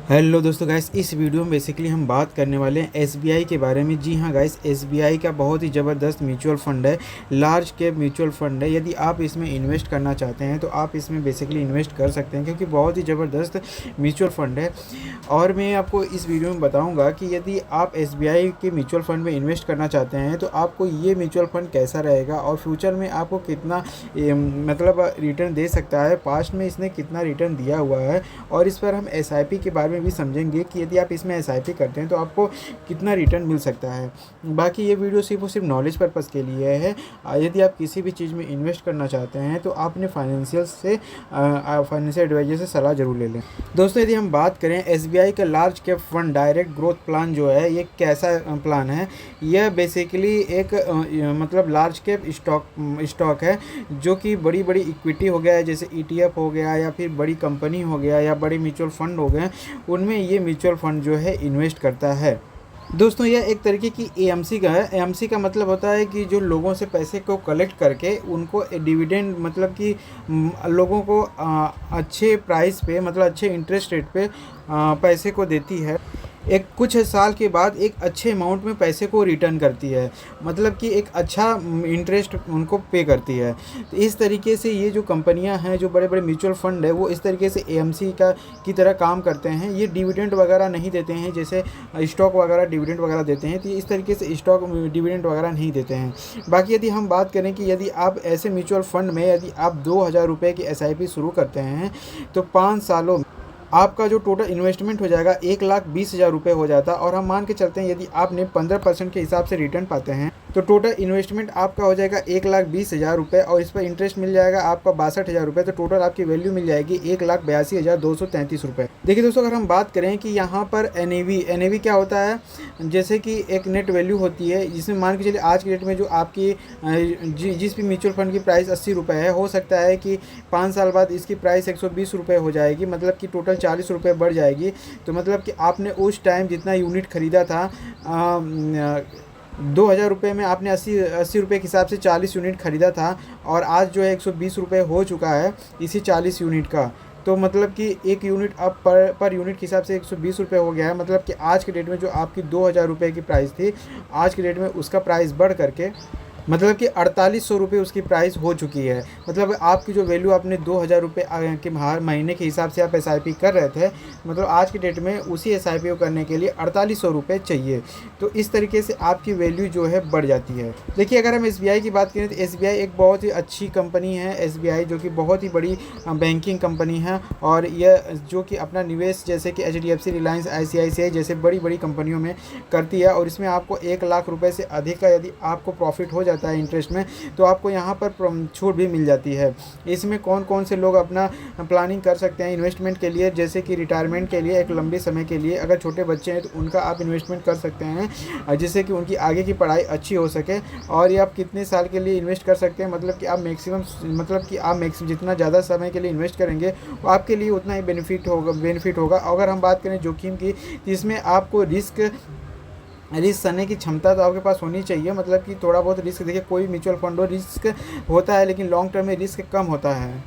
Hello दोस्तों guys, इस video में बेसिकली हम बात करने वाले हैं एसबीआई के बारे में। जी हाँ गाइस, एसबीआई का बहुत ही ज़बरदस्त म्यूचुअल फंड है, लार्ज कैप म्यूचुअल फंड है। यदि आप इसमें इन्वेस्ट करना चाहते हैं तो आप इसमें बेसिकली इन्वेस्ट कर सकते हैं, क्योंकि बहुत ही ज़बरदस्त म्यूचुअल फंड है। और मैं आपको इस वीडियो में बताऊँगा कि यदि आप एसबीआई के म्यूचुअल फंड में इन्वेस्ट करना चाहते हैं तो आपको ये म्यूचुअल फंड कैसा रहेगा और फ्यूचर में आपको कितना मतलब रिटर्न दे सकता है, पास्ट में इसने कितना रिटर्न दिया हुआ है। और इस पर हम एसआईपी के बारे में भी समझेंगे कि यदि आप इसमें एसआईपी करते हैं तो आपको कितना रिटर्न मिल सकता है। बाकी ये वीडियो सिर्फ और सिर्फ नॉलेज पर्पज़ के लिए है। यदि आप किसी भी चीज़ में इन्वेस्ट करना चाहते हैं तो आप अपने फाइनेंशियल एडवाइजर से सलाह जरूर ले लें। दोस्तों, यदि हम बात करें एसबीआई का large cap fund direct growth plan जो है, ये कैसा प्लान है। यह बेसिकली एक मतलब लार्ज कैप स्टॉक है, जो कि बड़ी बड़ी इक्विटी हो गया है, जैसे ईटीएफ हो गया या फिर बड़ी कंपनी हो गया या बड़े म्यूचुअल फंड हो गए, उनमें ये म्यूचुअल फंड जो है इन्वेस्ट करता है। दोस्तों, यह एक तरीके की एएमसी का है। एएमसी का मतलब होता है कि जो लोगों से पैसे को कलेक्ट करके उनको डिविडेंड, मतलब कि लोगों को अच्छे प्राइस पे, मतलब अच्छे इंटरेस्ट रेट पे पैसे को देती है। एक कुछ साल के बाद एक अच्छे अमाउंट में पैसे को रिटर्न करती है, मतलब कि एक अच्छा इंटरेस्ट उनको पे करती है। तो इस तरीके से ये जो कंपनियां हैं, जो बड़े बड़े म्यूचुअल फंड है, वो इस तरीके से एएमसी की तरह काम करते हैं। ये डिविडेंड वगैरह नहीं देते हैं, जैसे स्टॉक वगैरह डिविडेंड वगैरह देते हैं, तो इस तरीके से स्टॉक डिविडेंड वगैरह नहीं देते हैं। बाकी यदि हम बात करें कि यदि आप ऐसे म्यूचुअल फंड में यदि आप 2000 रुपये की एसआईपी शुरू करते हैं तो 5 सालों आपका जो टोटल इन्वेस्टमेंट हो जाएगा 1,20,000 रुपये हो जाता। और हम मान के चलते हैं यदि आपने 15% के हिसाब से रिटर्न पाते हैं तो टोटल इन्वेस्टमेंट आपका हो जाएगा 1,20,000 रुपये, और इस पर इंटरेस्ट मिल जाएगा आपका 62,000 रुपये। तो टोटल आपकी वैल्यू मिल जाएगी 1,82,233 रुपये। देखिए दोस्तों, अगर हम बात करें कि यहाँ पर एनएवी क्या होता है, जैसे कि एक नेट वैल्यू होती है, जिसमें मान के चलिए आज की डेट में जो आपकी जिस भी म्यूचुअल फंड की प्राइस 80 रुपये है, हो सकता है कि 5 साल बाद इसकी प्राइस 120 रुपये हो जाएगी, मतलब कि टोटल 40 रुपये बढ़ जाएगी। तो मतलब कि आपने उस टाइम जितना यूनिट ख़रीदा था 2000 रुपये में, आपने 80 रुपये के हिसाब से 40 यूनिट ख़रीदा था, और आज जो है 120 रुपये हो चुका है इसी 40 यूनिट का। तो मतलब कि एक यूनिट अब पर यूनिट के हिसाब से 120 रुपये हो गया है। मतलब कि आज के डेट में जो आपकी 2000 रुपये की प्राइस थी, आज के डेट में उसका प्राइस बढ़ करके मतलब कि 4800 रुपये उसकी प्राइस हो चुकी है। मतलब आपकी जो वैल्यू आपने 2000 रुपये के हर महीने के हिसाब से आप एसआईपी कर रहे थे, मतलब आज की डेट में उसी एसआईपी को करने के लिए 4800 रुपये चाहिए। तो इस तरीके से आपकी वैल्यू जो है बढ़ जाती है। देखिए, अगर हम एसबीआई की बात करें तो एसबीआई एक बहुत ही अच्छी कंपनी है। एसबीआई जो कि बहुत ही बड़ी बैंकिंग कंपनी है, और यह जो कि अपना निवेश जैसे कि एचडीएफसी, रिलायंस, आईसीआईसीआई जैसे बड़ी बड़ी कंपनियों में करती है। और इसमें आपको 1,00,000 रुपये से अधिक का यदि आपको प्रॉफिट हो जाता है इंटरेस्ट में, तो आपको यहाँ पर छूट भी मिल जाती है। इसमें कौन कौन से लोग अपना प्लानिंग कर सकते हैं इन्वेस्टमेंट के लिए, जैसे कि रिटायरमेंट के लिए, एक लंबे समय के लिए, अगर छोटे बच्चे हैं तो उनका आप इन्वेस्टमेंट कर सकते हैं, जिससे कि उनकी आगे की पढ़ाई अच्छी हो सके। और ये आप कितने साल के लिए इन्वेस्ट कर सकते हैं, मतलब कि आप मैक्सिमम जितना ज़्यादा समय के लिए इन्वेस्ट करेंगे वो आपके लिए उतना ही बेनिफिट होगा। अगर हम बात करें जोखिम की, तो इसमें आपको रिस्क सहने की क्षमता तो आपके पास होनी चाहिए। मतलब कि थोड़ा बहुत रिस्क, देखिए कोई म्यूचुअल फंड हो रिस्क होता है, लेकिन लॉन्ग टर्म में रिस्क कम होता है।